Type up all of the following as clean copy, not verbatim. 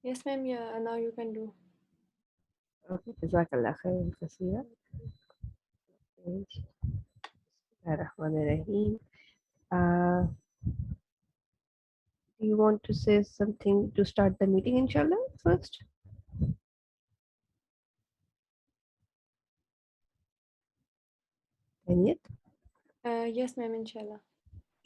Yes, ma'am. Yeah, now you can do. Okay, Jazakallah khairan kaseera. Bismillahirrahmanirrahim. Uh, do you want to say something to start the meeting, inshallah, first? Aniyat? Yes, ma'am. Inshallah.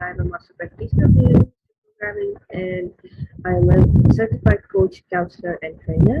I am a master practitioner in programming and I am a certified coach, counselor and trainer.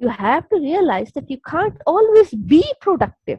you have to realize that you can't always be productive,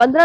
15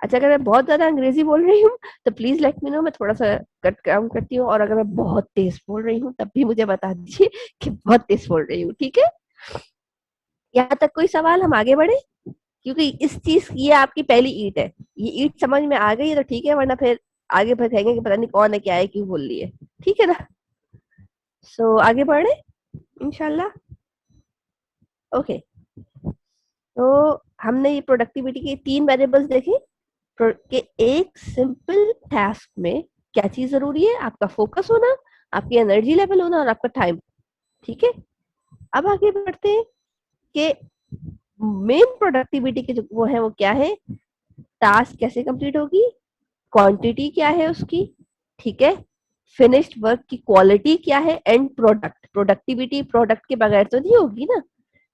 اچھا اگر میں بہت زیادہ انگریزی بول رہی ہوں تو پلیز لیٹ می نو, میں تھوڑا سا کٹ کام کرتی ہوں, اور اگر میں بہت تیز بول رہی ہوں تب بھی مجھے بتا دیجیے کہ بہت تیز بول رہی ہوں, ٹھیک ہے؟ یہاں تک کوئی سوال؟ ہم آگے بڑھے, کیونکہ اس چیز یہ آپ کی پہلی اینٹ ہے, یہ اینٹ سمجھ میں آ گئی ہے تو ٹھیک ہے, ورنہ پھر آگے پھر کہیں گے کہ پتہ نہیں کون ہے کیا ہے کیوں بول رہی ہے, ٹھیک ہے نا؟ سو آگے بڑھے انشاءاللہ. اوکے, تو ہم نے یہ پروڈکٹیوٹی کے 3 ویریبلس دیکھے کہ ایک سمپل ٹاسک میں کیا چیز ضروری ہے, آپ کا فوکس ہونا, آپ کی انرجی لیول ہونا, اور آپ کا ٹائم, ٹھیک ہے؟ اب آگے بڑھتے ہیں کہ مین پروڈکٹیوٹی کے جو وہ ہے وہ کیا ہے, ٹاسک کیسے کمپلیٹ ہوگی, کوانٹٹی کیا ہے اس کی, ٹھیک ہے, فنشڈ ورک کی کوالٹی کیا ہے, اینڈ پروڈکٹ. پروڈکٹیوٹی پروڈکٹ کے بغیر تو نہیں ہوگی نا,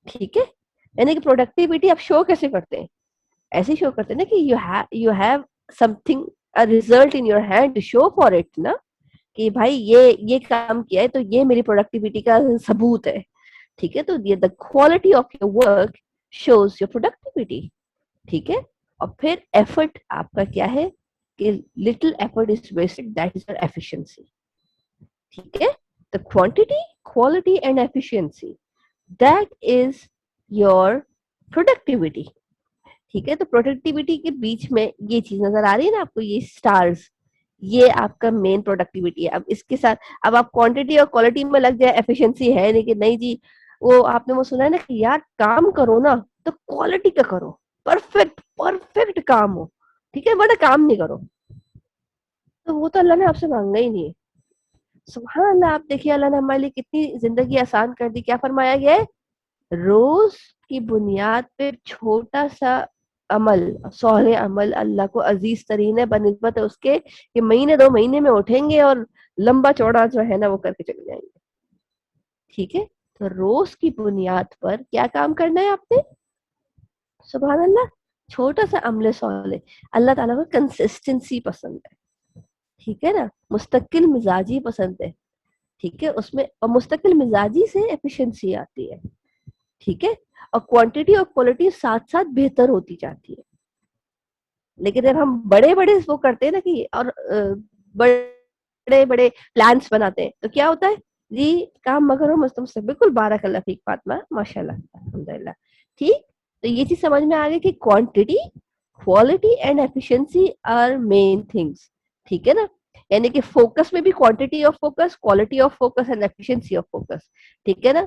ٹھیک ہے؟ یعنی کہ پروڈکٹیوٹی آپ شو کیسے کرتے ہیں, ایسے شو کرتے ہیں نا کہ you have something result in your hand to show for it, نا کہ بھائی یہ کام کیا ہے تو یہ میری پروڈکٹیوٹی کا ثبوت ہے, ٹھیک ہے؟ تو the quality of your work shows your productivity, ٹھیک ہے؟ اور پھر ایفرٹ آپ کا کیا ہے کہ little effort is wasted, that is your efficiency, ٹھیک ہے؟ The quantity, quality and efficiency, that is your productivity, ٹھیک ہے؟ تو پروڈکٹیوٹی کے بیچ میں یہ چیز نظر آ رہی ہے نا آپ کو, یہ اسٹارز, یہ آپ کا مین پروڈکٹیوٹی ہے. اب اس کے ساتھ اب آپ کوانٹٹی اور کوالٹی میں لگ جائے, ایفیشنسی ہے لیکن نہیں جی, وہ آپ نے وہ سنا ہے نا کہ یار کام کرو نا تو کوالٹی کا کرو, پرفیکٹ کام ہو, ٹھیک ہے, بڑا کام نہیں کرو. تو وہ تو اللہ نے آپ سے مانگا ہی نہیں ہے. سبحان اللہ, آپ دیکھیے اللہ نے ہمارے لیے کتنی زندگی آسان کر دی. کیا فرمایا گیا ہے, روز کی بنیاد پہ چھوٹا سا عمل, صالح عمل اللہ کو عزیز ترین ہے بنسبت ہے اس کے کہ مہینے 2 مہینے میں اٹھیں گے اور لمبا چوڑا جو ہے نا وہ کر کے چلے جائیں گے, ٹھیک ہے؟ تو روز کی بنیاد پر کیا کام کرنا ہے آپ نے, سبحان اللہ, چھوٹا سا عمل صالح. اللہ تعالیٰ کو کنسسٹنسی پسند ہے, ٹھیک ہے نا, مستقل مزاجی پسند ہے, ٹھیک ہے؟ اس میں اور مستقل مزاجی سے ایفیشنسی آتی ہے, ٹھیک ہے؟ اور کوانٹٹی اور کوالٹی ساتھ ساتھ بہتر ہوتی جاتی ہے. لیکن جب ہم بڑے بڑے وہ کرتے ہیں نا کہ اور بڑے بڑے پلانس بناتے ہیں تو کیا ہوتا ہے جی, کام مگر ہو مستم سے, بالکل بارک اللہ فیک فاطمہ, ماشاء اللہ الحمدللہ, ٹھیک. تو یہ چیز سمجھ میں آ گئی کہ quantity, quality and efficiency are main things, ٹھیک ہے نا؟ یعنی کہ فوکس میں بھی quantity of focus, quality of focus and efficiency of focus, ٹھیک ہے نا؟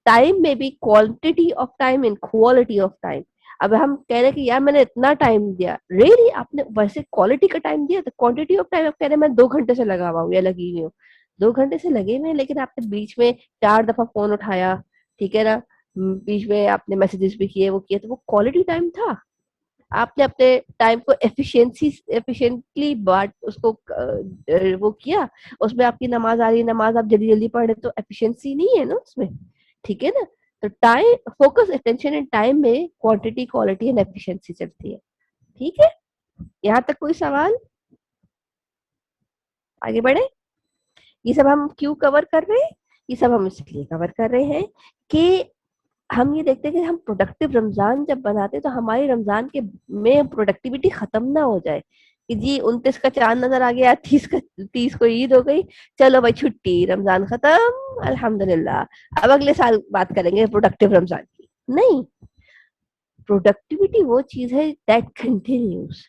ٹائم میں بھی quantity of time and quality of time. اب ہم کہہ رہے ہیں کہ یار میں نے اتنا ٹائم دیا, ریلی آپ نے ویسے کوالٹی کا ٹائم دیا, تو کوانٹٹی آف ٹائم آپ کہہ رہے ہیں میں 2 گھنٹے سے لگا ہوا ہوں یا لگی ہوئی ہوں, 2 گھنٹے سے لگے ہوئے ہیں, لیکن آپ نے بیچ میں 4 دفعہ فون اٹھایا, ٹھیک ہے نا, بیچ میں آپ نے میسجز بھی کیے, وہ کیے, تو وہ کوالٹی ٹائم تھا. آپ نے اپنے ٹائم کو ایفیشینٹلی بات اس کو وہ کیا, اس میں آپ کی نماز آ رہی ہے, نماز آپ جلدی جلدی پڑھ رہے, تو ایفیشنسی نہیں ہے نا اس میں, ٹھیک ہے نا؟ تو time focus attention and time میں کوانٹٹی کوالٹی اینڈ ایفیشنسی چلتی ہے, ٹھیک ہے؟ یہاں تک کوئی سوال؟ آگے بڑھے. یہ سب ہم کیوں کور کر رہے ہیں, یہ سب ہم اس لیے کور کر رہے ہیں کہ ہم یہ دیکھتے ہیں کہ ہم پروڈکٹیو رمضان جب بناتے ہیں تو ہماری رمضان کے میں پروڈکٹیوٹی ختم نہ ہو جائے کہ جی 29 کا چاند نظر آ گیا, 30 کو عید ہو گئی, چلو بھائی چھٹی, رمضان ختم, الحمدللہ, اب اگلے سال بات کریں گے پروڈکٹیو رمضان کی. نہیں, پروڈکٹیوٹی وہ چیز ہے دیٹ کنٹینیوز.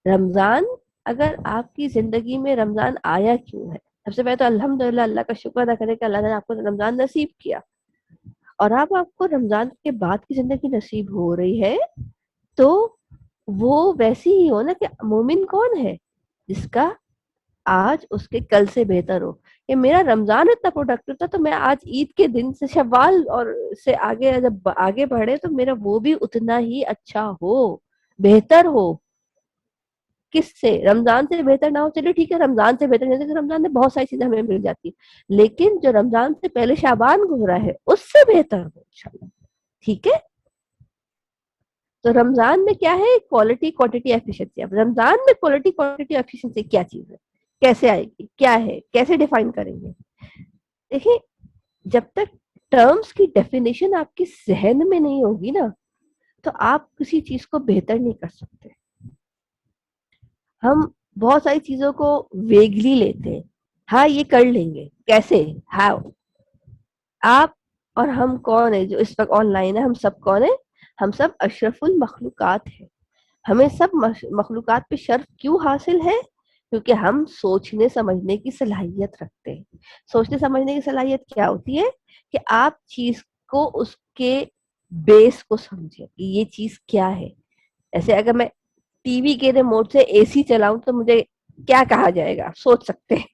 رمضان, اگر آپ کی زندگی میں رمضان آیا کیوں ہے, سب سے پہلے تو الحمدللہ اللہ کا شکر ادا کرے کہ اللہ نے آپ کو رمضان نصیب کیا, اور اب آپ کو رمضان کے بعد کی زندگی نصیب ہو رہی ہے, تو وہ ویسی ہی ہو نا کہ مومن کون ہے, جس کا آج اس کے کل سے بہتر ہو. کہ میرا رمضان اتنا پروڈکٹیو تھا تو میں آج عید کے دن سے شوال اور سے آگے جب آگے بڑھے تو میرا وہ بھی اتنا ہی اچھا ہو, بہتر ہو. کس سے؟ رمضان سے بہتر نہ ہو, چلیے ٹھیک ہے, رمضان سے بہتر نہیں, رمضان میں بہت ساری چیزیں ہمیں مل جاتی ہیں, لیکن جو رمضان سے پہلے شعبان گزرا ہے اس سے بہتر ہو انشاءاللہ, ٹھیک ہے؟ تو رمضان میں کیا ہے, کوالٹی کوانٹٹی ایفیشنسی. اب رمضان میں کوالٹی کوانٹٹی ایفیشنسی کیا چیز ہے, کیسے آئے گی, کیا ہے, کیسے ڈیفائن کریں گے؟ دیکھیں, جب تک ٹرمز کی ڈیفینیشن آپ کے ذہن میں نہیں ہوگی نا, تو آپ کسی چیز کو بہتر نہیں کر سکتے. ہم بہت ساری چیزوں کو ویگلی لیتے ہیں. ہاں یہ کر لیں گے, کیسے, ہاؤ. آپ اور ہم کون ہیں جو اس وقت آن لائن ہے؟ ہم سب کون ہیں؟ ہم سب اشرف المخلوقات ہیں. ہمیں سب مخلوقات پہ شرف کیوں حاصل ہے؟ کیونکہ ہم سوچنے سمجھنے کی صلاحیت رکھتے ہیں. سوچنے سمجھنے کی صلاحیت کیا ہوتی ہے؟ کہ آپ چیز کو اس کے بیس کو سمجھیں کہ یہ چیز کیا ہے. ایسے اگر میں ٹی وی کے ریموٹ سے اے سی چلاؤں تو مجھے کیا کہا جائے گا, سوچ سکتے ہیں.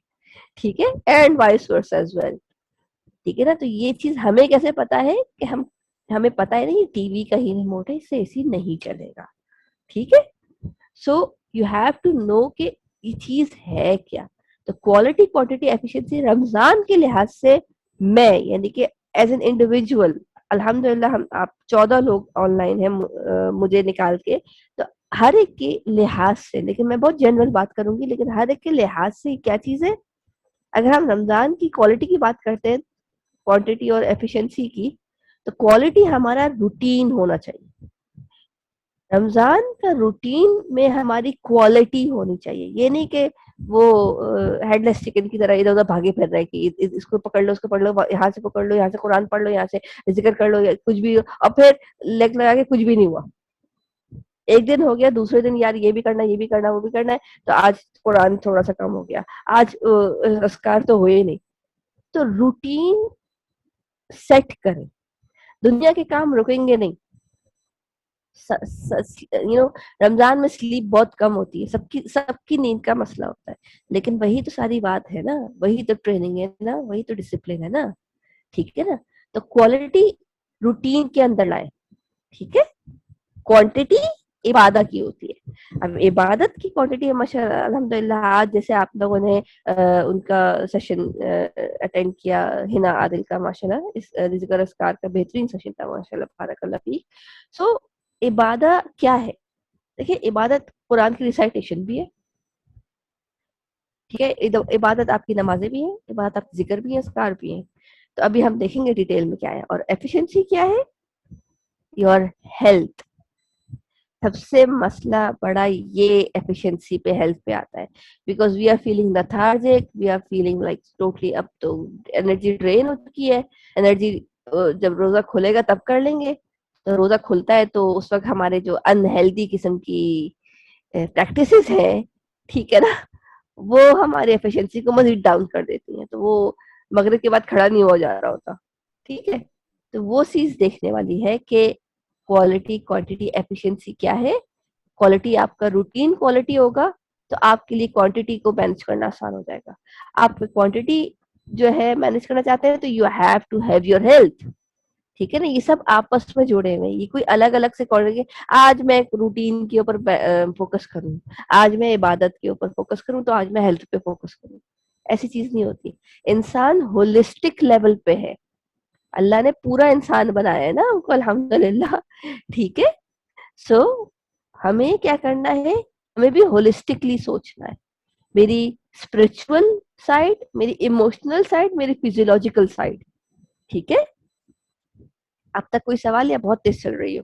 ٹھیک ہے, and vice versa as well. ٹھیک ہے نا. تو یہ چیز ہمیں کیسے پتا ہے کہ ہمیں پتا ہے نا یہ ٹی وی کا ہی ریموٹ ہے, اس سے اے سی نہیں چلے گا. ٹھیک ہے. So you have to know کہ یہ چیز ہے کیا. تو کوالٹی کوانٹٹی ایفیشنسی رمضان کے لحاظ سے میں یعنی کہ ایز این انڈیویجول, الحمدللہ ہم آپ 14 لوگ آن لائن ہیں مجھے نکال کے, تو ہر ایک کے لحاظ سے, لیکن میں بہت جنرل بات کروں گی, لیکن ہر ایک کے لحاظ سے کیا چیز ہے. اگر ہم رمضان کی کوالٹی کی بات کرتے ہیں, کوانٹٹی اور ایفیشنسی کی, تو کوالٹی ہمارا روٹین ہونا چاہیے. رمضان کا روٹین میں ہماری کوالٹی ہونی چاہیے. یہ نہیں کہ وہ ہیڈ لیس چکن کی طرح ادھر ادھر بھاگے پھر رہے کہ اس کو پکڑ لو, اس کو پکڑ لو, یہاں سے پکڑ لو, یہاں سے قرآن پڑھ لو, یہاں سے ذکر کر لو, کچھ بھی, اور پھر لیگ لگا کے کچھ بھی نہیں ہوا. ایک دن ہو گیا, دوسرے دن یار یہ بھی کرنا, یہ بھی کرنا, وہ بھی کرنا ہے, تو آج قرآن تھوڑا سا کم ہو گیا, آج اذکار تو ہوئے نہیں. تو روٹین سیٹ کریں. دنیا کے کام رکیں گے نہیں. رمضان میں سلیپ بہت کم ہوتی ہے, سب کی نیند کا مسئلہ ہوتا ہے, لیکن وہی تو ساری بات ہے نا, وہی تو ٹریننگ ہے نا, وہی تو ڈسپلن ہے نا. ٹھیک ہے نا. تو کوالٹی روٹین کے اندر لائیں. ٹھیک ہے. کوانٹٹی عبادت کی ہوتی ہے. اب عبادت کی کوانٹٹی ماشاء الحمد للہ آج جیسے آپ لوگوں نے ان کا سیشن اٹینڈ کیا, ہنا عادل کا, ماشاء اللہ اس ذکر اذکار کا بہترین سیشن تھا, ماشاء اللہ بارک اللہ فیک. سو عبادت کیا ہے؟ دیکھیے عبادت قرآن کی ریسائٹیشن بھی ہے. ٹھیک ہے. عبادت آپ کی نمازیں بھی ہیں, عبادت آپ کی ذکر بھی ہیں, اذکار بھی ہیں. تو ابھی ہم دیکھیں گے ڈیٹیل میں کیا ہے. اور ایفیشنسی کیا ہے؟ Your health. سب سے مسئلہ بڑا یہ ایفیشنسی پہ, ہیلتھ پہ آتا ہے. Because we are feeling lethargic, we are feeling like totally, اب تو انرجی ڈرین ہو چکی ہے. انرجی جب روزہ کھلے گا تب کر لیں گے. تو روزہ کھلتا ہے تو اس وقت ہمارے جو انہیلدی قسم کی پریکٹسز ہیں, ٹھیک ہے نا, وہ ہماری ایفیشنسی کو مزید ڈاؤن کر دیتی ہیں. تو وہ مغرب کے بعد کھڑا نہیں ہو جا رہا ہوتا. ٹھیک ہے. تو وہ چیز دیکھنے والی ہے کہ کوالٹی کوانٹٹی ایفیشنسی کیا ہے. کوالٹی آپ کا روٹین کوالٹی ہوگا تو آپ کے لیے کوانٹٹی کو مینج کرنا آسان ہو جائے گا. آپ کوانٹٹی جو ہے مینج کرنا چاہتے ہیں تو you have to have your health. ٹھیک ہے نا. یہ سب آپس میں جڑے ہوئے ہیں, یہ کوئی الگ الگ سے کوالٹی. آج میں روٹین کے اوپر فوکس کروں, آج میں عبادت کے اوپر فوکس کروں, تو آج میں ہیلتھ پہ فوکس کروں, ایسی چیز نہیں ہوتی. انسان ہولسٹک لیول پہ ہے. اللہ نے پورا انسان بنایا ہے نا ہم کو, الحمدللہ. ٹھیک ہے. سو ہمیں کیا کرنا ہے, ہمیں بھی ہولسٹکلی سوچنا ہے. میری اسپرچل سائڈ, میری ایموشنل سائڈ, میری فیزیولوجیکل سائڈ. ٹھیک ہے. اب تک کوئی سوال یا بہت تیز چل رہی ہو؟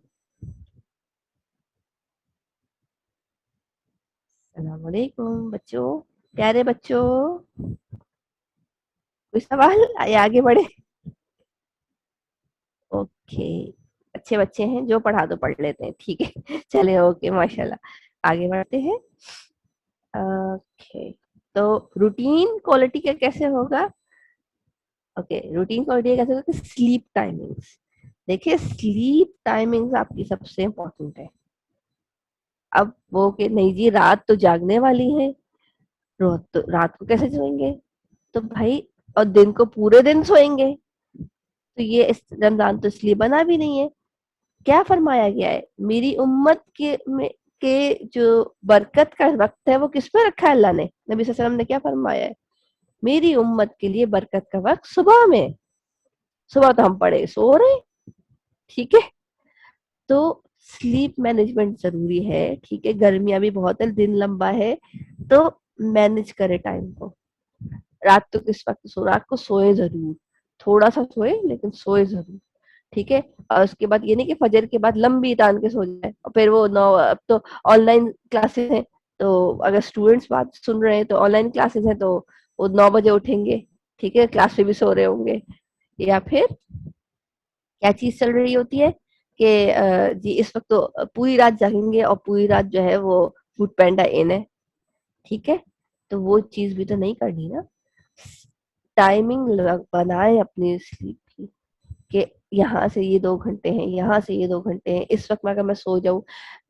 السلام علیکم بچوں, پیارے بچوں, کوئی سوال یا آگے بڑھے؟ اوکے, اچھے بچے ہیں, جو پڑھا دو پڑھ لیتے ہیں. ٹھیک ہے, چلے اوکے, ماشاء اللہ. آگے بڑھتے ہیں. اوکے, تو روٹین کوالٹی کا کیسے ہوگا؟ اوکے, روٹین کوالٹی کیسے ہوگا؟ Slip timings. دیکھیے سلیپ ٹائمنگس آپ کی سب سے امپورٹنٹ ہے. اب وہ کہ نہیں جی رات تو جاگنے والی ہے, رات کو کیسے سوئیں گے؟ تو بھائی, اور دن کو پورے دن سوئیں گے, تو یہ اس رمضان تو اس لیے بنا بھی نہیں ہے. کیا فرمایا گیا ہے؟ میری امت کے جو برکت کا وقت ہے وہ کس میں رکھا ہے اللہ نے؟ نبی صلی اللہ علیہ وسلم نے کیا فرمایا ہے؟ میری امت کے لیے برکت کا وقت صبح میں. صبح تو ہم پڑے سو رہے. ٹھیک ہے. تو سلیپ مینجمنٹ ضروری ہے. ٹھیک ہے. گرمیاں بھی بہت ہے, دن لمبا ہے, تو مینج کرے ٹائم کو. رات تو کس وقت رات کو سوئے ضرور, تھوڑا سا سوئے لیکن سوئے ضرور. ٹھیک ہے. اور اس کے بعد یہ نہیں کہ فجر کے بعد لمبی تان کے سو جائے, اور پھر وہ اب تو آن لائن کلاسز ہیں, تو اگر اسٹوڈینٹس بات سن رہے ہیں تو آن لائن کلاسز ہیں تو وہ 9 بجے اٹھیں گے, ٹھیک ہے, کلاس میں بھی سو رہے ہوں گے. یا پھر کیا چیز چل رہی ہوتی ہے کہ جی اس وقت تو پوری رات جاگیں گے اور پوری رات جو ہے وہ فوڈ پینڈا ان ہے, ٹھیک ہے. تو وہ چیز بھی تو نہیں کرنی نا. ٹائمنگ بنائے اپنی سلیپ کی کہ یہاں سے یہ 2 گھنٹے ہیں, یہاں سے یہ 2 گھنٹے ہیں, اس وقت میں اگر میں سو جاؤں,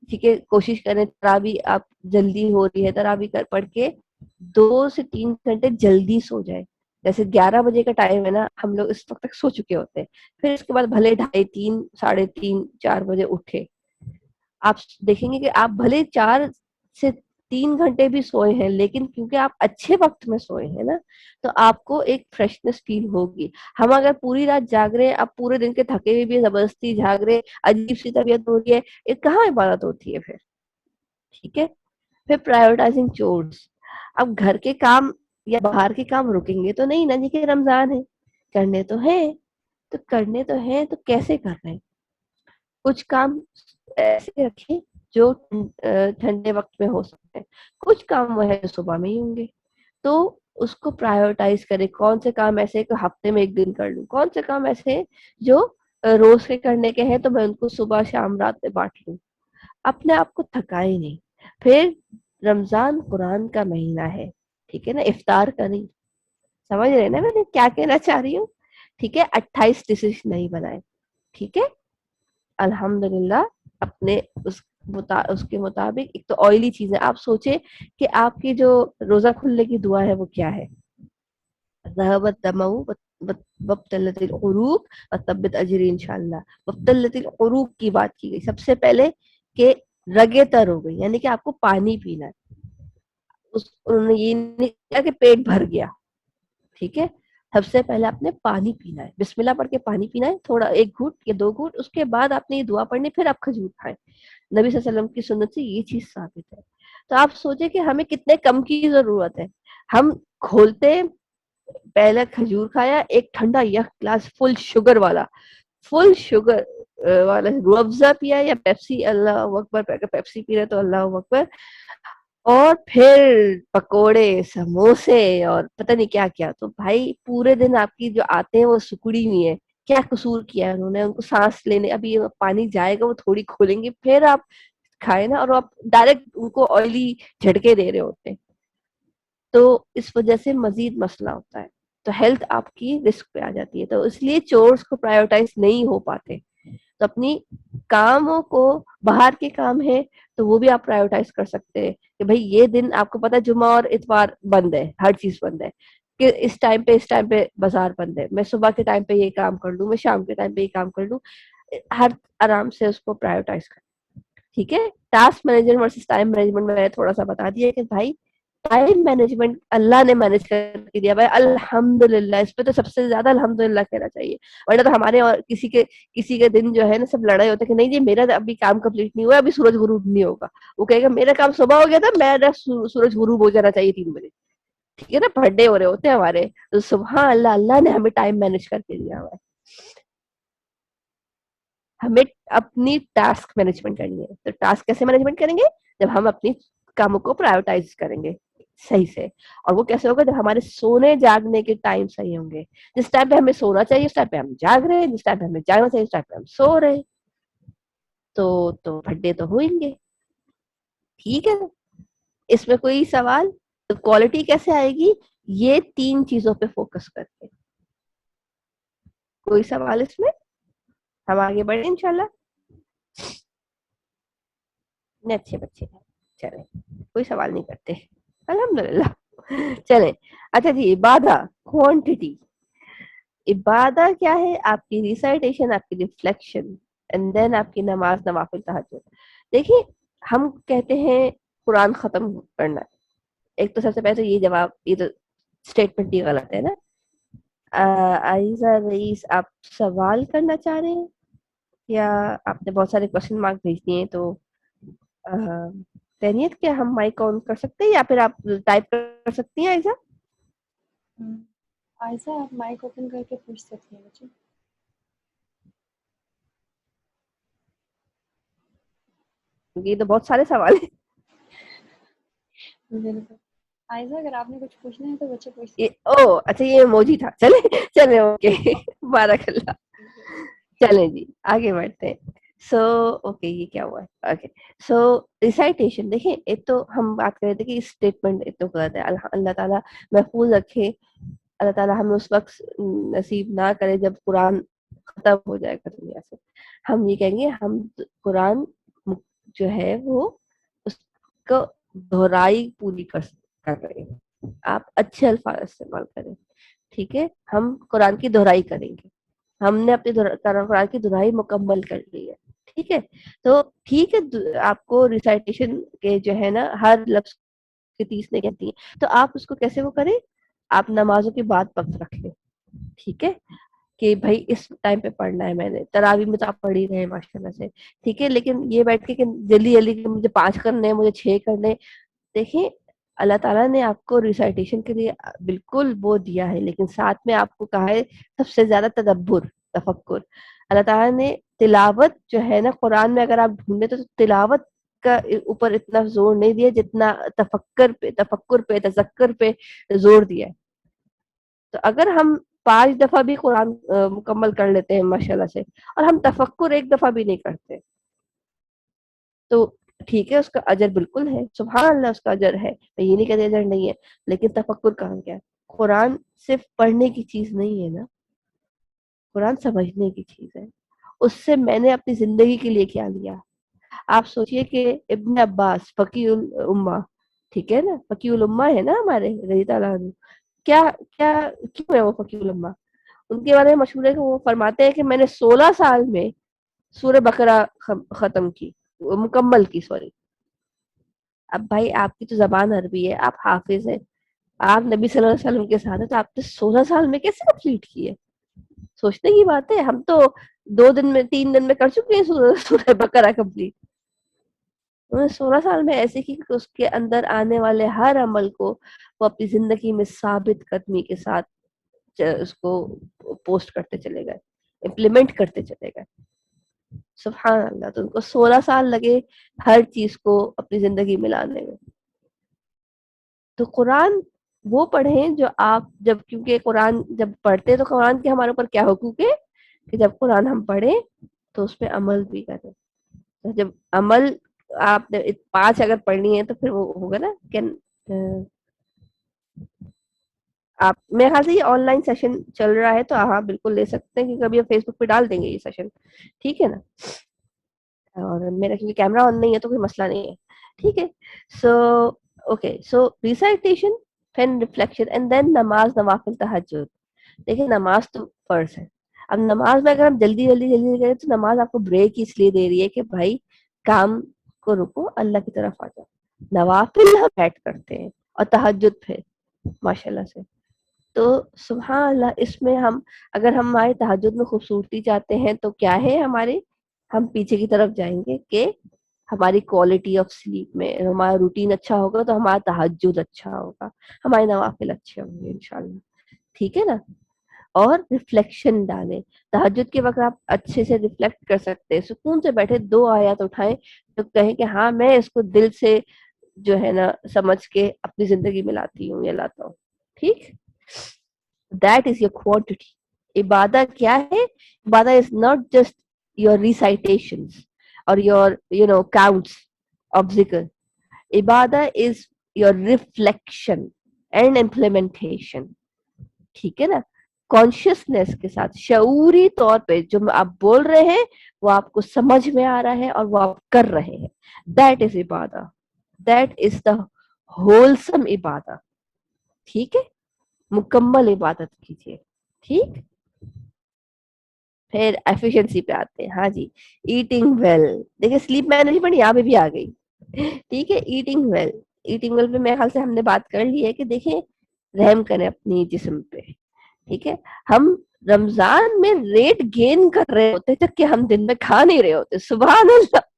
ٹھیک ہے, کوشش کریں تراوی آپ جلدی ہو رہی ہے تراوی کر پڑھ کے 2 سے 3 گھنٹے جلدی سو جائے. جیسے 11 بجے کا ٹائم ہے نا, ہم لوگ اس وقت تک سو چکے ہوتے ہیں, پھر اس کے بعد بھلے 2:30 3:30 4 بجے اٹھے, آپ دیکھیں گے کہ آپ بھلے 4 سے 3 گھنٹے بھی سوئے ہیں, لیکن کیونکہ آپ اچھے وقت میں سوئے ہیں نا, تو آپ کو ایک فریشنس فیل ہوگی. ہم اگر پوری رات جاگ رہے ہیں, اب پورے دن کے تھکے ہوئے بھی زبردستی جاگ رہے, عجیب سی طبیعت ہو رہی ہے, یہ کہاں عبادت ہوتی ہے پھر, ٹھیک ہے. پھر پرائیورٹائزنگ چورس, اب گھر کے کام یا باہر کے کام رکیں گے تو نہیں نا جی, کہ رمضان ہے, کرنے تو ہیں, تو کرنے تو ہیں, تو کیسے کر رہے ہیں. کچھ کام ایسے رکھیں جو ٹھنڈے وقت میں ہو سکتے ہیں, کچھ کام وہ ہے جو صبح میں ہی ہوں گے, تو اس کو پرائیورٹائز کرے. کون سے کام ایسے کہ ہفتے میں 1 دن کر لوں, کون سے کام ایسے جو روز کے کرنے کے ہیں تو میں ان کو صبح شام رات میں بانٹ لوں. اپنے آپ کو تھکائے نہیں. پھر رمضان قرآن کا مہینہ ہے, ٹھیک ہے نا, افطار کا نہیں. سمجھ رہے نا میں نے کیا کہنا چاہ رہی ہوں, ٹھیک ہے. 28 ڈشز نہیں بنائے, ٹھیک ہے. الحمدللہ اپنے اس کے مطابق. ایک تو آئلی چیز ہے, آپ سوچے کہ آپ کی جو روزہ کھلنے کی دعا ہے وہ کیا ہے, ذهب الدمع وابتلت العروق وثبت اجری انشاءاللہ. وابتلت العروق کی بات کی گئی سب سے پہلے کہ رگیں تر ہو گئی, یعنی کہ آپ کو پانی پینا ہے. انہوں نے یہ نہیں کہا کہ پیٹ بھر گیا, ٹھیک ہے. سب سے پہلے آپ نے پانی پینا ہے, بسم اللہ پڑھ کے پانی پینا ہے, تھوڑا 1 گھونٹ یا 2 گھونٹ, اس کے بعد آپ نے یہ دعا پڑھنی, پھر آپ کھجور کھائیں. نبی صلی اللہ علیہ وسلم کی سنت سے یہ چیز ثابت ہے. تو آپ سوچیں کہ ہمیں کتنے کم کی ضرورت ہے. ہم کھولتے پہلے کھجور کھایا, ایک ٹھنڈا یک گلاس فل شوگر والا, فل شوگر والا روح افزا پیا یا پیپسی, اللہ اکبر, پیپسی پی رہے تو اللہ اکبر, اور پھر پکوڑے سموسے اور پتہ نہیں کیا کیا. تو بھائی پورے دن آپ کی جو آتے ہیں وہ سکڑی ہوئی ہیں. کیا قصور کیا ہے انہوں نے, ان کو سانس لینے, ابھی پانی جائے گا وہ تھوڑی کھولیں گے, پھر آپ کھائے نا, اور آپ ڈائریکٹ ان کو آئلی جھٹکے دے رہے ہوتے ہیں, تو اس وجہ سے مزید مسئلہ ہوتا ہے. تو ہیلتھ آپ کی رسک پہ آ جاتی ہے. تو اس لیے چورس کو پرائیورٹائز نہیں ہو پاتے. تو اپنی کاموں کو, باہر کے کام ہیں تو وہ بھی آپ پرائیورٹائز کر سکتے ہیں کہ بھئی یہ دن آپ کو پتا جمعہ اور اتوار بند ہے, ہر چیز بند ہے, کہ اس ٹائم پہ بازار بند ہے, میں صبح کے ٹائم پہ یہ کام کر لوں, میں شام کے ٹائم پہ یہ کام کر لوں. ہر آرام سے اس کو پرائیورٹائز کر, ٹھیک ہے. Task management versus time management میں نے تھوڑا سا بتا دیا کہ بھائی ٹائم مینجمنٹ اللہ نے مینج کر کے دیا. بھائی الحمدللہ, اس پہ تو سب سے زیادہ الحمدللہ کہنا چاہیے. ورنہ تو ہمارے اور کسی کے دن جو ہے نا سب لڑائی ہوتا ہے کہ نہیں جی میرا ابھی کام کمپلیٹ نہیں ہوا, ابھی سورج غروب نہیں ہوگا. وہ کہے گا میرا کام صبح ہو گیا تھا, میرا سورج غروب ہو جانا چاہیے 3 بجے, ٹھیک ہے نا. بھڈے ہو رہے ہوتے ہیں ہمارے. تو سبحان اللہ, اللہ نے ہمیں ٹائم مینج کر کے دیا ہوا ہے. ہمیں اپنی ٹاسک مینجمنٹ کرنی ہے. تو ٹاسک کیسے مینجمنٹ کریں گے, جب ہم اپنی کاموں کو پرائیورٹائز کریں گے صحیح سے. اور وہ کیسے ہوگا, جب ہمارے سونے جاگنے کے ٹائم صحیح ہوں گے. جس ٹائم پہ ہمیں سونا چاہیے اس ٹائم پہ ہم جاگ رہے ہیں, جس ٹائم پہ ہمیں جاگنا چاہیے اس ٹائم پہ ہم سو رہے ہیں, تو بھڈے تو ہوئیں گے, ٹھیک ہے. اس میں کوئی سوال؟ تو کوالٹی کیسے آئے گی, یہ 3 چیزوں پہ فوکس کر کے. کوئی سوال اس میں؟ ہم آگے بڑھیں انشاءاللہ. اچھے بچے ہیں, چلیں کوئی سوال نہیں کرتے, الحمدللہ. چلیں اچھا جی, عبادہ کوانٹٹی. عبادہ کیا ہے, آپ کی ریسائٹیشن, آپ کی ریفلیکشن, اینڈ دین آپ کی نماز, نوافل, تہجد. دیکھیے ہم کہتے ہیں قرآن ختم کرنا ہے. ایک تو سب سے پہلے تو یہ جواب, یہ تو اسٹیٹمنٹ ہی غلط ہے نا. عائزہ رئیس, آپ سوال کرنا چاہ رہے ہیں یا آپ نے بہت سارے کوشچن مارک بھیج دیے, تو تینیت کیا ہم مائک آن کر سکتے ہیں یا پھر آپ ٹائپ کر سکتی ہیں عائزہ؟ عائزہ آپ مائک اوپن کر کے پوچھ سکتی ہیں مجھے. یہ تو بہت سارے سوال ہیں. بالکل آئزہ اگر آپ نے کچھ پوچھنا ہے تو بچے پوچھ یہ سکتے او اچھا یہ ایموجی تھا. چلے اوکے. بارک اللہ. ہیں. چلیں جی آگے بڑھتے ہیں. سو اوکے یہ کیا ہوا ہے. اوکے سو ریسائٹیشن دیکھیں ایک تو ہم بات کر رہے تھے کہ اسٹیٹمنٹ ایک تو غلط ہے. اللہ تعالیٰ محفوظ رکھے. اللہ تعالیٰ ہمیں اس وقت نصیب نہ کرے جب قرآن ختم ہو جائے گا دنیا سے. ہم یہ کہیں گے ہم قرآن جو ہے وہ اس کو دہرائی پوری کر رہے ہیں. آپ اچھے الفاظ استعمال کریں. ٹھیک ہے ہم قرآن کی دہرائی کریں گے. ہم نے اپنی قرآن کی دہرائی مکمل کر لی ہے. ٹھیک ہے تو ٹھیک ہے آپ کو ریسائٹیشن کے جو ہے نا ہر لفظ کے 30 نے کہتی ہیں تو آپ اس کو کیسے وہ کریں. آپ نمازوں کے بعد وقت رکھ لیں. ٹھیک ہے کہ بھائی اس ٹائم پہ پڑھنا ہے. میں نے تراویح میں تو آپ پڑھ ہی رہے ہیں ماشاء اللہ سے. ٹھیک ہے لیکن یہ بیٹھ کے کہ جلدی جلدی مجھے 5 کرنے ہیں مجھے 6 کرنے. دیکھیں اللہ تعالیٰ نے آپ کو ریسائٹیشن کے لیے بالکل وہ دیا ہے لیکن ساتھ میں آپ کو کہا ہے سب سے زیادہ تفکر. اللہ تعالیٰ نے تلاوت جو ہے نا قرآن میں اگر آپ ڈھونڈیں تو تلاوت کا اوپر اتنا زور نہیں دیا جتنا تفکر پہ تذکر پہ زور دیا ہے. تو اگر ہم 5 دفعہ بھی قرآن مکمل کر لیتے ہیں ماشاء اللہ سے اور ہم تفکر ایک دفعہ بھی نہیں کرتے تو ٹھیک ہے اس کا اجر بالکل ہے. سبحان اللہ اس کا اجر ہے. میں یہ نہیں کہتے اجر نہیں ہے لیکن تفکر کہاں گیا. قرآن صرف پڑھنے کی چیز نہیں ہے نا. قرآن سمجھنے کی چیز ہے. اس سے میں نے اپنی زندگی کے لیے کیا لیا. آپ سوچئے کہ ابن عباس فقی الامہ ٹھیک ہے نا فقی الامہ ہے نا ہمارے رضی اللہ عنہ. کیا کیا کیوں ہے وہ فقی الامہ. ان کے بارے میں مشہور ہے کہ وہ فرماتے ہیں کہ میں نے 16 سال میں سورہ بقرہ ختم کی مکمل کی سوری. اب بھائی آپ کی تو زبان عربی ہے آپ حافظ ہیں آپ نبی صلی اللہ علیہ وسلم کے ساتھ ہیں تو آپ نے 16 سال میں کیسے کمپلیٹ کی ہے. سوچنے کی بات ہے. ہم تو 2 دن میں 3 دن میں کر چکے ہیں سورہ بقرہ کمپلیٹ. انہوں نے 16 سال میں ایسے کی کہ اس کے اندر آنے والے ہر عمل کو وہ اپنی زندگی میں ثابت قدمی کے ساتھ اس کو پوسٹ کرتے چلے گئے امپلیمنٹ کرتے چلے گئے. سبحان اللہ. تو ان کو 16 سال لگے ہر چیز کو اپنی زندگی میں لانے میں. تو قرآن وہ پڑھیں جو آپ جب کیونکہ قرآن جب پڑھتے تو قرآن کے ہمارے اوپر کیا حقوق ہے کہ جب قرآن ہم پڑھیں تو اس پہ عمل بھی کریں. تو جب عمل آپ نے 5 اگر پڑھنی ہے تو پھر وہ ہوگا نا کہ آپ میرے خیال سے یہ آن لائن سیشن چل رہا ہے تو ہاں بالکل لے سکتے ہیں کیونکہ ابھی فیس بک پہ ڈال دیں گے یہ سیشن. ٹھیک ہے نا. اور میرا کیونکہ کیمرہ آن نہیں ہے تو کوئی مسئلہ نہیں ہے. ٹھیک ہے سو اوکے سو ریسائٹیشن پھر ریفلیکشن اینڈ دین نماز نوافل تہجد. دیکھیں نماز تو فرض ہے. اب نماز میں اگر ہم جلدی کریں تو نماز آپ کو بریک اس لیے دے رہی ہے کہ بھائی کام کو رکو اللہ کی طرف آ جاؤ. نوافل ہم بیٹھ کرتے ہیں اور تہجد پھر ماشاء اللہ سے. تو سبحان اللہ اس میں ہم اگر ہم ہمارے تہجد میں خوبصورتی چاہتے ہیں تو کیا ہے ہمارے ہم پیچھے کی طرف جائیں گے کہ ہماری کوالٹی آف سلیپ میں ہمارا روٹین اچھا ہوگا تو ہمارا تہجد اچھا ہوگا ہمارے نوافل اچھے ہوں گے انشاءاللہ. ٹھیک ہے نا. اور ریفلیکشن ڈالیں. تہجد کے وقت آپ اچھے سے ریفلیکٹ کر سکتے ہیں. سکون سے بیٹھے 2 آیات اٹھائیں تو کہیں کہ ہاں میں اس کو دل سے جو ہے نا سمجھ کے اپنی زندگی میں لاتی ہوں یا لاتا ہوں. ٹھیک that is your quantity. عبادت کیا ہے. عبادت is not just your recitations or your counts of zikr. عبادت is your reflection and implementation. ٹھیک ہے نا. کانشیسنیس کے ساتھ شعوری طور پہ جو آپ بول رہے ہیں وہ آپ کو سمجھ میں آ رہا ہے اور وہ آپ کر رہے ہیں. that is عبادت. that is the wholesome عبادت. ٹھیک ہے مکمل عبادت کیجیے. ٹھیک پھر ایفیشنسی پہ آتے ہیں. ہاں جی ایٹنگ ویل. دیکھیں سلیپ مینجمنٹ یہاں پہ بھی آ گئی. ٹھیک ہے ایٹنگ ویل. ایٹنگ ویل پہ میرے خیال سے ہم نے بات کر لی ہے کہ دیکھیں رحم کریں اپنی جسم پہ. ٹھیک ہے ہم رمضان میں ریٹ گین کر رہے ہوتے جب کہ ہم دن میں کھا نہیں رہے ہوتے. سبحان اللہ.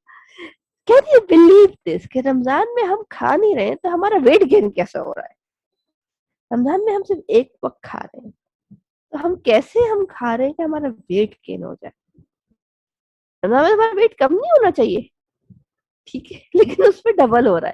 کین یو بلیو دس کہ رمضان میں ہم کھا نہیں رہے تو ہمارا ویٹ گین کیسا ہو رہا ہے. رمضان میں ہم صرف ایک وقت کھا رہے ہیں تو ہم کیسے کھا رہے ہیں کہ ہمارا ویٹ گین ہو جائے. رمضان میں ہمارا ویٹ کم نہیں ہونا چاہیے ٹھیک ہے لیکن اس پہ ڈبل ہو رہا ہے.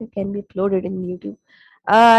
It can be uploaded in YouTube.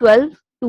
12 to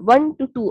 1 to 2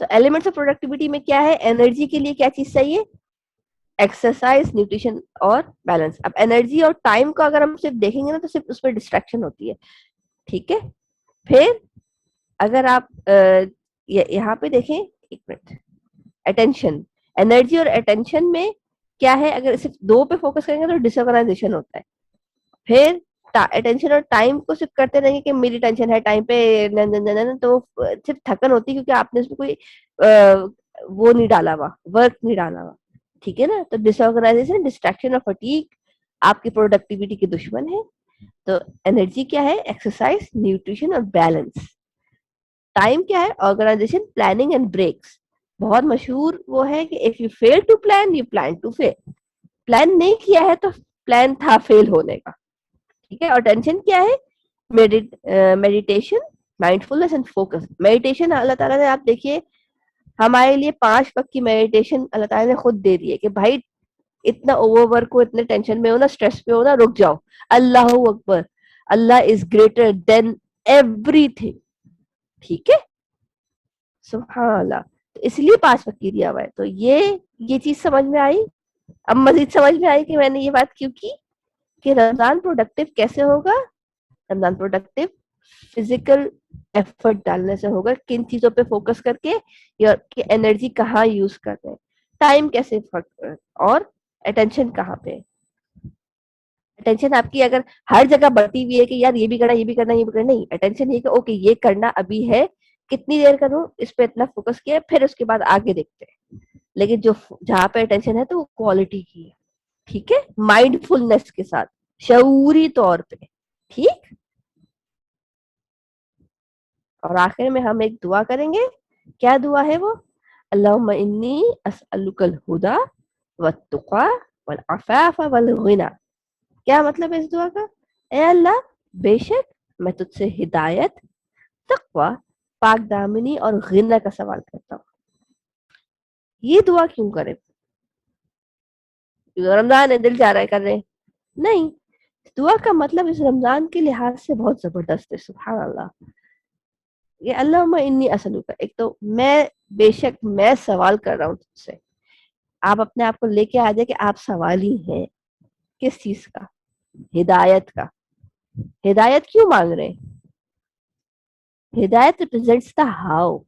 تو ایلیمنٹس آف پروڈکٹیوٹی میں کیا ہے؟ انرجی کے لیے کیا چیز چاہیے؟ ایکسرسائز، نیوٹریشن اور بیلنس. اب انرجی اور ٹائم کو اگر ہم صرف دیکھیں گے نا تو صرف اس میں ڈسٹریکشن ہوتی ہے. ٹھیک ہے. پھر اگر آپ یہاں پہ دیکھیں، ایک منٹ، اٹینشن، انرجی اور اٹینشن میں کیا ہے؟ اگر صرف دو پہ فوکس کریں گے تو ڈس آرگنائزیشن ہوتا ہے. پھر اٹینشن اور ٹائم کو صرف کرتے رہیں گے کہ میری ٹینشن ہے ٹائم پہ، تو صرف تھکن ہوتی ہے کیونکہ آپ نے اس میں کوئی وہ نہیں ڈالا ہوا، ورک نہیں ڈالا ہوا. ٹھیک ہے نا. تو ڈس آرگنائزیشن، ڈسٹریکشن اور فٹیگ آپ کی پروڈکٹیوٹی کے دشمن ہے. تو انرجی کیا ہے؟ ایکسرسائز، نیوٹریشن اور بیلنس. ٹائم کیا ہے؟ Organisation, planning and breaks. بہت مشہور وہ ہے کہ if you fail to plan you plan to fail. Plan نہیں کیا ہے تو پلان تھا فیل ہونے کا. ٹھیک ہے. اور ٹینشن کیا ہے؟ Meditation, mindfulness and focus. Meditation اللہ تعالیٰ نے، آپ دیکھیے ہمارے لیے 5 وقت کی میڈیٹیشن اللہ تعالیٰ نے خود دے دی ہے کہ بھائی اتنا اوور ورک ہو، اتنے ٹینشن میں ہو نا، اسٹریس پہ ہو نا، رک جاؤ، اللہ اکبر، Allah is greater than everything. ٹھیک ہے. سبحان اللہ. تو اس لیے 5 وقت کی دیا ہوا ہے. تو یہ چیز سمجھ میں آئی. اب مزید سمجھ میں آئی کہ میں نے یہ بات کیوں کی کہ رمضان پروڈکٹیو کیسے ہوگا. رمضان پروڈکٹیو فزیکل ایفرٹ ڈالنے سے ہوگا. کن چیزوں پہ فوکس کر کے، یا کہ انرجی کہاں یوز کر رہے ہیں، ٹائم کیسے اور اٹینشن کہاں پہ. اٹینشن آپ کی اگر ہر جگہ بڑھتی ہوئی ہے کہ یار یہ بھی کرنا، یہ بھی کرنا، یہ بھی کرنا، نہیں. اٹینشن یہ کہ اوکے یہ کرنا ابھی ہے، کتنی دیر کروں، اس پہ اتنا فوکس کیا، پھر اس کے بعد آگے دیکھتے ہیں. لیکن جہاں پہ اٹینشن ہے تو وہ کوالٹی کی ہے. ٹھیک ہے. مائنڈ فلنس کے ساتھ، شعوری طور پہ. ٹھیک. اور آخر میں ہم ایک دعا کریں گے. کیا دعا ہے وہ؟ اللہم انی اسألک الہدی والتقی والعفاف والغنی. کیا مطلب ہے اس دعا کا؟ اے اللہ، بے شک میں تجھ سے ہدایت، تقوی، پاک دامنی اور غنہ کا سوال کرتا ہوں. یہ دعا کیوں کرے؟ رمضان ہے، دل چاہ رہا ہے کر رہے؟ نہیں. دعا کا مطلب اس رمضان کے لحاظ سے بہت زبردست ہے. سبحان اللہ. یہ اللہم انی اسألک، ایک تو میں، بے شک میں سوال کر رہا ہوں تجھ سے. آپ اپنے آپ کو لے کے آ جائے کہ آپ سوالی ہیں. کس چیز کا؟ ہدایت کا. ہدایت کیوں مانگ رہے ہیں؟ ہدایت ریپرزینٹس دا ہاؤ.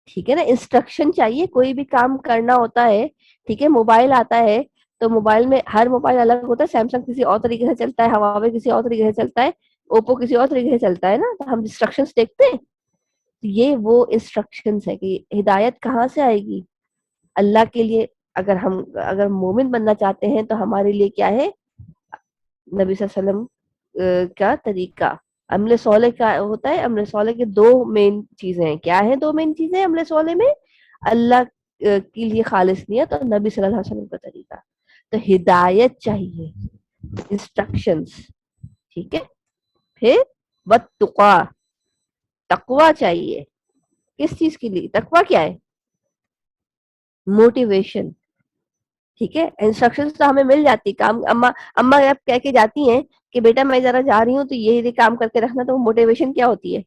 ٹھیک ہے نا. انسٹرکشن چاہیے. کوئی بھی کام کرنا ہوتا ہے، ٹھیک ہے، موبائل آتا ہے تو موبائل میں ہر موبائل الگ ہوتا ہے. سیمسنگ کسی اور طریقے سے چلتا ہے، ہواوے کسی اور طریقے سے چلتا ہے، اوپو کسی اور طریقے سے چلتا ہے نا. تو ہم انسٹرکشنز دیکھتے ہیں. یہ وہ انسٹرکشنز ہے کہ ہدایت کہاں سے آئے گی؟ اللہ کے لیے اگر مومن بننا چاہتے ہیں تو ہمارے لیے کیا ہے؟ نبی صلی اللہ علیہ وسلم کا طریقہ. عمل صالح کا ہوتا ہے. عمل صالح کے 2 مین چیزیں ہیں. کیا ہیں 2 مین چیزیں عمل صالح میں؟ اللہ کے لیے خالص نیت اور نبی صلی اللہ علیہ وسلم کا طریقہ. تو ہدایت چاہیے، انسٹرکشنز. ٹھیک ہے. پھر وتقوا، تقوی چاہیے. کس چیز کے لیے تقوی؟ کیا ہے؟ موٹیویشن. ٹھیک ہے. انسٹرکشن تو ہمیں مل جاتی. کام اما جب کہہ کے جاتی ہیں کہ بیٹا میں ذرا جا رہی ہوں تو یہ کام کر کے رکھنا، تو موٹیویشن کیا ہوتی ہے؟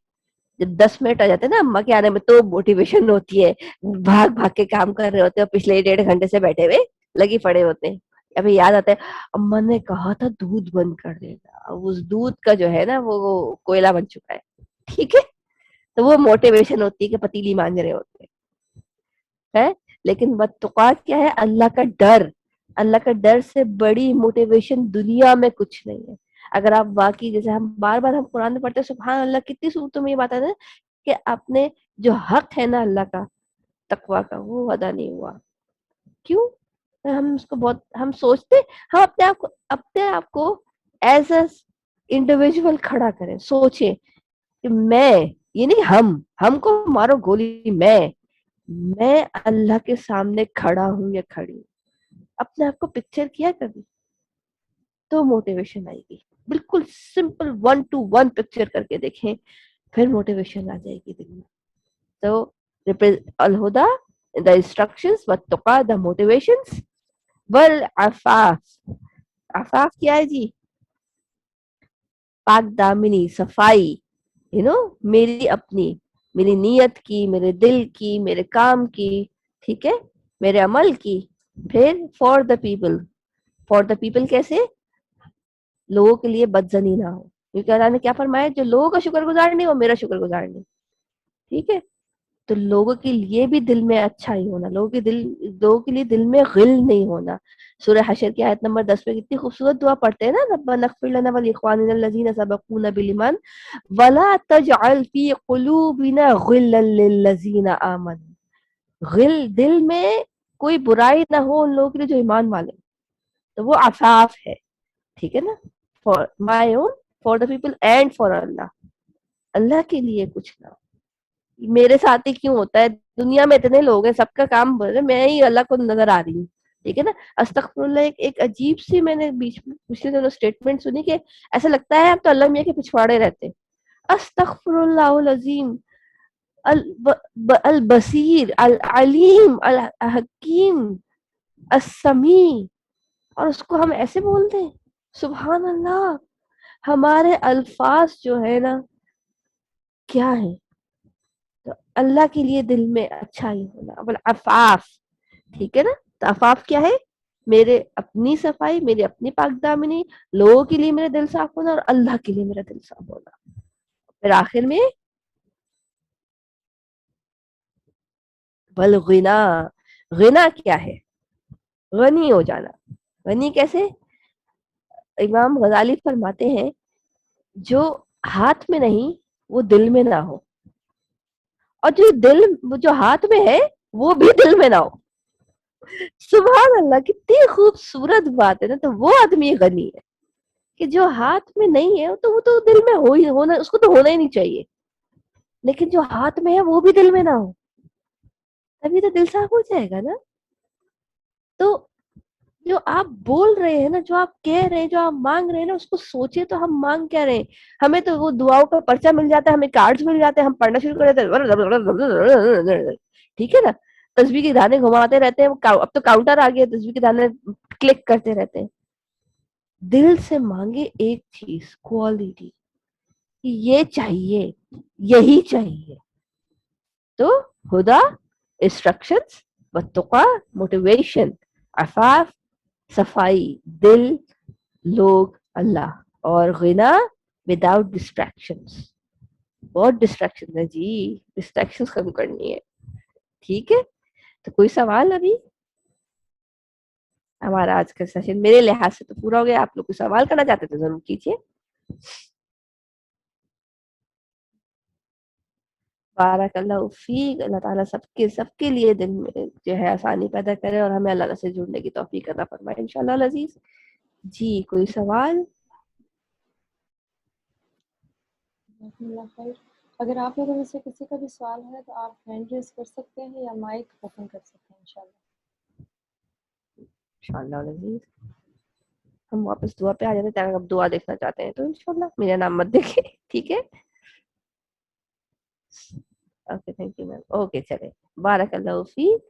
جب 10 منٹ آ جاتے ہیں نا اما کے آنے میں تو موٹیویشن ہوتی ہے. بھاگ بھاگ کے کام کر رہے ہوتے ہیں، پچھلے 1.5 گھنٹے سے بیٹھے ہوئے لگی پڑے ہوتے ہیں. ابھی یاد آتا ہے اما نے کہا تھا دودھ بند کر دینا، اس دودھ کا جو ہے نا وہ کوئلہ بن چکا ہے. ٹھیک ہے. تو وہ موٹیویشن ہوتی ہے کہ پتیلی مانج رہے ہوتے ہیں. لیکن وتقوا کیا ہے؟ اللہ کا ڈر. اللہ کا ڈر سے بڑی موٹیویشن دنیا میں کچھ نہیں ہے. اگر آپ واقعی، جیسے ہم بار بار ہم قرآن میں پڑھتے ہیں، سبحان اللہ، کتنی صورتوں میں یہ بات ہے کہ اپنے جو حق ہے نا اللہ کا، تقوی کا، وہ ادا نہیں ہوا. کیوں؟ ہم اس کو بہت، ہم سوچتے، ہم اپنے آپ کو ایز اے انڈیویجول کھڑا کریں. سوچیں کہ میں، یہ نہیں ہم کو مارو گولی، میں اللہ کے سامنے کھڑا ہوں یا کھڑی ہوں. اپنے آپ کو پکچر کیا کبھی؟ تو موٹیویشن آئے گی. بالکل سمپل 1 to 1 پکچر کر کے دیکھیں، پھر موٹیویشن آ جائے گی دل میں. تو الہدا دا انسٹرکشنز، والتقا دا موٹیویشنز، والعفاف. عفاف کیا ہے جی؟ پاک دامنی، صفائی. میری اپنی. میری نیت کی، میرے دل کی، میرے کام کی، ٹھیک ہے، میرے عمل کی. پھر for the people. For the people کیسے؟ لوگوں کے لیے بدزنی نہ ہو، کیونکہ اللہ نے کیا فرمایا، جو لوگوں کا شکر گزار نہیں وہ میرا شکر گزار نہیں. ٹھیک ہے، تو لوگوں کے لیے بھی دل میں اچھا ہی ہونا، لوگوں کے لیے دل میں غل نہیں ہونا. سورہ حشر کی آیت نمبر 10 میں کتنی خوبصورت دعا پڑھتے ہیں نا، ربنا اغفر لنا ولاخواننا الذین سبقونا بالایمان ولا تجعل فی قلوبنا غلا للذین آمنوا. غل، دل میں کوئی برائی نہ ہو ان لوگوں کے لیے جو ایمان والے ہیں. تو وہ عفاف ہے، ٹھیک ہے نا. For my own, for the people and for Allah. اللہ کے لیے کچھ نہ ہو. میرے ساتھ ہی کیوں ہوتا ہے، دنیا میں اتنے لوگ ہیں، سب کا کام بولے میں ہی اللہ کو نظر آ رہی ہوں. ٹھیک ہے نا. استغفر اللہ ایک عجیب سی میں نے بیچ میں پچھلے دنوں اسٹیٹمنٹ سنی کہ ایسا لگتا ہے اب تو اللہ میاں کے پچھواڑے رہتے. استغفر اللہ العظیم البصیر العلیم الحکیم السمیع، اور اس کو ہم ایسے بولتے ہیں. سبحان اللہ. ہمارے الفاظ جو ہے نا کیا ہے. تو اللہ کے لیے دل میں اچھا ہی ہونا. عفاف، ٹھیک ہے نا. تو عفاف کیا ہے؟ میرے اپنی صفائی، میری اپنی پاک دامنی، لوگوں کے لیے میرا دل صاف ہونا، اور اللہ کے لیے میرا دل صاف ہونا. پھر آخر میں بلغنا. غنا کیا ہے؟ غنی ہو جانا. غنی کیسے؟ امام غزالی فرماتے ہیں جو ہاتھ میں نہیں وہ دل میں نہ ہو، اور جو ہاتھ میں ہے وہ بھی دل میں نہ ہو. سبحان اللہ، کتنی خوبصورت بات ہے نا. تو وہ آدمی غنی ہے کہ جو ہاتھ میں نہیں ہے تو وہ تو دل میں ہو ہی ہونا، اس کو تو ہونا ہی نہیں چاہیے. لیکن جو ہاتھ میں ہے وہ بھی دل میں نہ ہو، تبھی تو دل صاف ہو جائے گا نا. تو جو آپ بول رہے ہیں نا، جو آپ کہہ رہے ہیں، جو آپ مانگ رہے ہیں نا، اس کو سوچے تو ہم مانگ کیا رہے ہیں. ہمیں تو وہ دعاؤں کا پرچہ مل جاتا ہے، ہمیں کارڈز مل جاتے ہیں، ہم پڑھنا شروع کر دیتے ہیں. ٹھیک ہے نا. تسبیح کے دانے گھماتے رہتے ہیں. اب تو کاؤنٹر آ گیا، تسبیح کے دانے کلک کرتے رہتے ہیں. دل سے مانگے ایک چیز، کوالٹی، یہ چاہیے، یہی چاہیے. تو ہدا، انسٹرکشنز، والتقا، موٹیویشن، عفاف، صفائی، دل، لوگ، اللہ، اور غنا وداؤٹ ڈسٹریکشنز. بہت ڈسٹریکشن ہے جی، ڈسٹریکشن کم کرنی ہے. ٹھیک ہے. تو کوئی سوال ابھی؟ ہمارا آج کا سیشن میرے لحاظ سے تو پورا ہو گیا. آپ لوگ کوئی سوال کرنا چاہتے تو ضرور کیجیے. بارک اللہ فیک. اللہ تعالیٰ سب کے لیے دن میں جو ہے آسانی پیدا کرے، اور ہمیں اللہ سے جڑنے کی توفیق عطا فرمائے انشاءاللہ العزیز. جی کوئی سوال؟ اگر آپ لوگوں میں سے کسی کا بھی سوال ہے تو آپ ہینڈ ریز کر سکتے ہیں یا مائک اوپن کر سکتے ہیں انشاءاللہ. انشاءاللہ العزیز. ہم واپس دعا پہ آ جاتے ہیں. اگر آپ دعا دیکھنا چاہتے ہیں تو انشاءاللہ میرا نام مت دیکھیں. ٹھیک ہے. Okay thank you ma'am. Okay چلے، بارک اللہ فیک.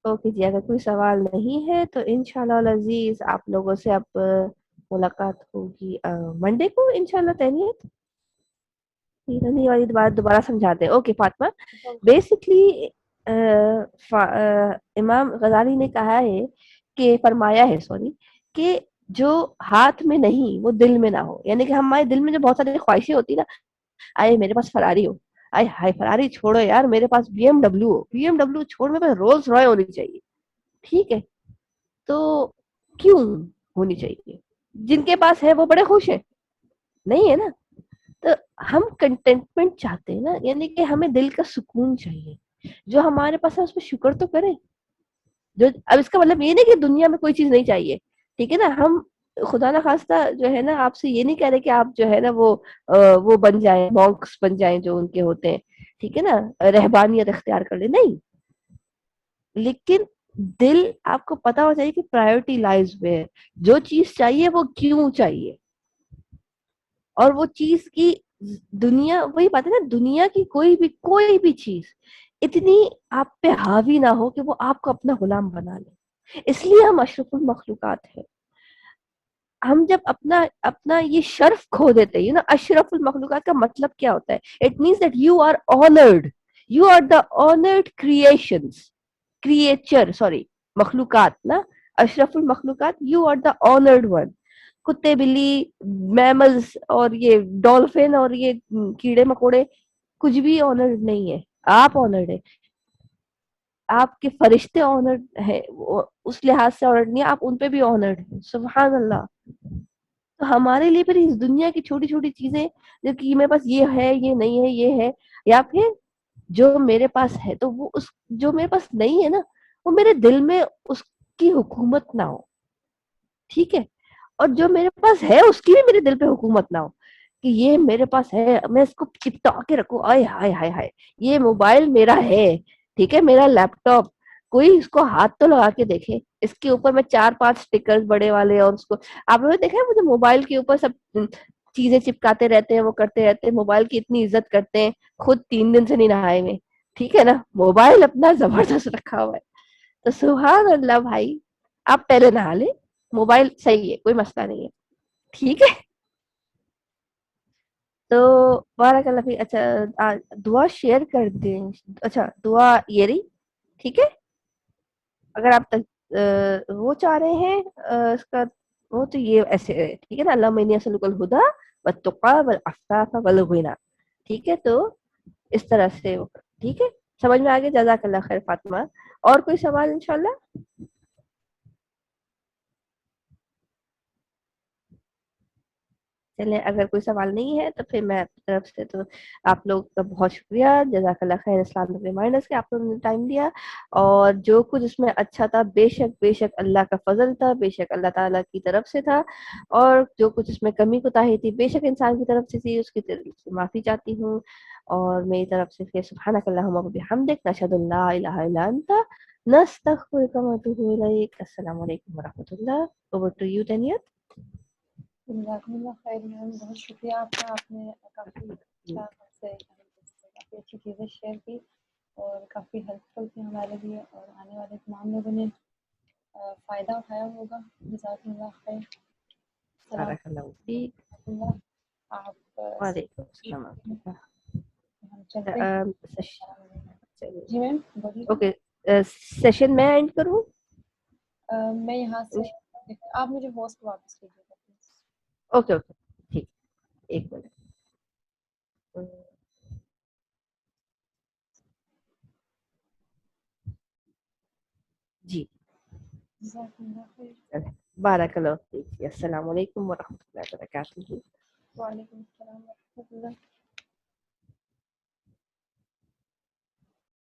اوکے جی، اگر کوئی سوال نہیں ہے تو انشاءاللہ العزیز آپ لوگوں سے اب ملاقات ہوگی منڈے کو انشاءاللہ. تہنیت والی بات دوبارہ سمجھاتے ہیں. اوکے فاطمہ، بیسکلی امام غزالی نے کہا ہے کہ فرمایا ہے کہ جو ہاتھ میں نہیں وہ دل میں نہ ہو. یعنی کہ ہمارے دل میں جو بہت ساری خواہشیں ہوتی نا، آئے میرے پاس فراری ہو، آئے ہائے فراری چھوڑو یار، میرے پاس بی ایم ڈبلو ہو، بی ایم ڈبلو چھوڑ میرے پاس رولز رائے ہونی چاہیے. ٹھیک ہے. تو کیوں ہونی چاہیے؟ جن کے پاس ہے وہ بڑے خوش ہیں، نہیں ہے نا. تو ہم کنٹینٹمنٹ چاہتے ہیں نا، یعنی کہ ہمیں دل کا سکون چاہیے. جو ہمارے پاس ہے اس پہ شکر تو کریں. اب اس کا مطلب یہ نہیں کہ دنیا میں کوئی چیز نہیں چاہیے. ٹھیک ہے نا. ہم خدا نخواستہ جو ہے نا آپ سے یہ نہیں کہہ رہے کہ آپ جو ہے نا وہ بن جائیں، مونکس بن جائیں جو ان کے ہوتے ہیں. ٹھیک ہے نا. رہبانیت اختیار کر لیں، نہیں. لیکن دل آپ کو پتا ہو چاہیے کہ پرائیورٹی لائز میں جو چیز چاہیے وہ کیوں چاہیے، اور وہ چیز کی دنیا، وہی بات ہے نا، دنیا کی کوئی بھی چیز اتنی آپ پہ حاوی نہ ہو کہ وہ آپ کو اپنا غلام بنا لے. اس لیے ہم اشرف المخلوقات ہیں. ہم جب اپنا یہ شرف کھو دیتے ہیں نا، اشرف المخلوقات کا مطلب کیا ہوتا ہے؟ It means that you are honoured, you are the honoured creature, sorry, مخلوقات نا، اشرف المخلوقات، you are the honoured one. کتے بلی میملز اور یہ ڈولفن اور یہ کیڑے مکوڑے کچھ بھی آنرڈ نہیں ہے، آپ آنرڈ ہے. آپ کے فرشتے آنرڈ ہے، اس لحاظ سے آنرڈ نہیں ہے، آپ ان پہ بھی آنرڈ ہیں. سبحان اللہ. تو ہمارے لیے پھر اس دنیا کی چھوٹی چھوٹی چیزیں، جو کہ میرے پاس یہ ہے، یہ نہیں ہے، یہ ہے، یا پھر جو میرے پاس ہے، تو وہ اس جو میرے پاس نہیں ہے نا، وہ میرے دل میں اس کی حکومت نہ ہو. ٹھیک ہے؟ اور جو میرے پاس ہے اس کی بھی میرے دل پہ حکومت نہ ہو، کہ یہ میرے پاس ہے، میں اس کو چپٹا کے رکھوں، آئے ہائے ہائے ہائے، یہ موبائل میرا ہے، ٹھیک ہے، میرا لیپ ٹاپ، کوئی اس کو ہاتھ تو لگا کے دیکھے. اس کے اوپر میں 4-5 اسٹیکر بڑے والے، اور اس کو آپ لوگوں نے دیکھا ہے مجھے موبائل کے اوپر سب چیزیں چپکاتے رہتے ہیں، وہ کرتے رہتے ہیں، موبائل کی اتنی عزت کرتے ہیں، خود 3 دن سے نہیں نہائے ہوئے. ٹھیک ہے نا، موبائل اپنا زبردست رکھا ہوا ہے. تو سبحان اللہ بھائی، آپ پہلے نہا لیں، موبائل صحیح ہے، کوئی مسئلہ نہیں ہے. ٹھیک ہے؟ تو بارک اللہ فیک. اچھا دعا شیئر کر دیں. اچھا دعا یہ رہی، ٹھیک ہے. اگر آپ وہ چاہ رہے ہیں اس کا، وہ تو یہ ایسے ہے، ٹھیک ہے نا، اللہم انی اسألک الہدی والتقی والعفاف والغنی. ٹھیک ہے، تو اس طرح سے ٹھیک ہے، سمجھ میں آ گیا. جزاک اللہ خیر فاطمہ. اور کوئی سوال انشاءاللہ؟ چلیں، اگر کوئی سوال نہیں ہے تو پھر میں اپنی طرف سے تو آپ لوگ کا بہت شکریہ. جزاک اللہ خیر اسلامک ریمائنڈرز کے آپ لوگوں نے ٹائم دیا، اور جو کچھ اس میں اچھا تھا بے شک اللہ کا فضل تھا، بے شک اللہ تعالیٰ کی طرف سے تھا، اور جو کچھ اس میں کمی کوتاہی تھی بے شک انسان کی طرف سے تھی، اس کی طرف سے معافی چاہتی ہوں. اور میری طرف سے پھر سبحانک اللہم و بحمدک، نشہد ان لا الہ الا انت، نستغفرک و نتوب الیک. السلام علیکم ورحمۃ اللہ. اوور ٹو یو دنیا. جزاکم اللہ خیر میم، بہت شکریہ آپ کا. آپ نے کافی اچھا ہم سے کافی اچھی چیزیں شیئر کی اور کافی ہیلپ فل تھی ہمارے لیے، اور آنے والے تمام لوگوں نے فائدہ اٹھایا ہوگا. جزاکم اللہ خیر. السلام بارک اللہ فیک. علیکم ورحمۃ اللہ. آپ وعلیکم السلام ورحمۃ اللہ. ہم چلتے ہیں. جی میم بولیے. اوکے، سیشن میں اینڈ کروں؟ میں یہاں سے آپ مجھے ہوسٹ واپس کیجیے گا پلیز. اوکے اوکے ٹھیک، ایک منٹ. جی جزاکم اللہ خیر. بارک اللہ فیک. السلام علیکم ورحمۃ اللہ وبرکاتہ. وعلیکم السلام ورحمۃ اللہ.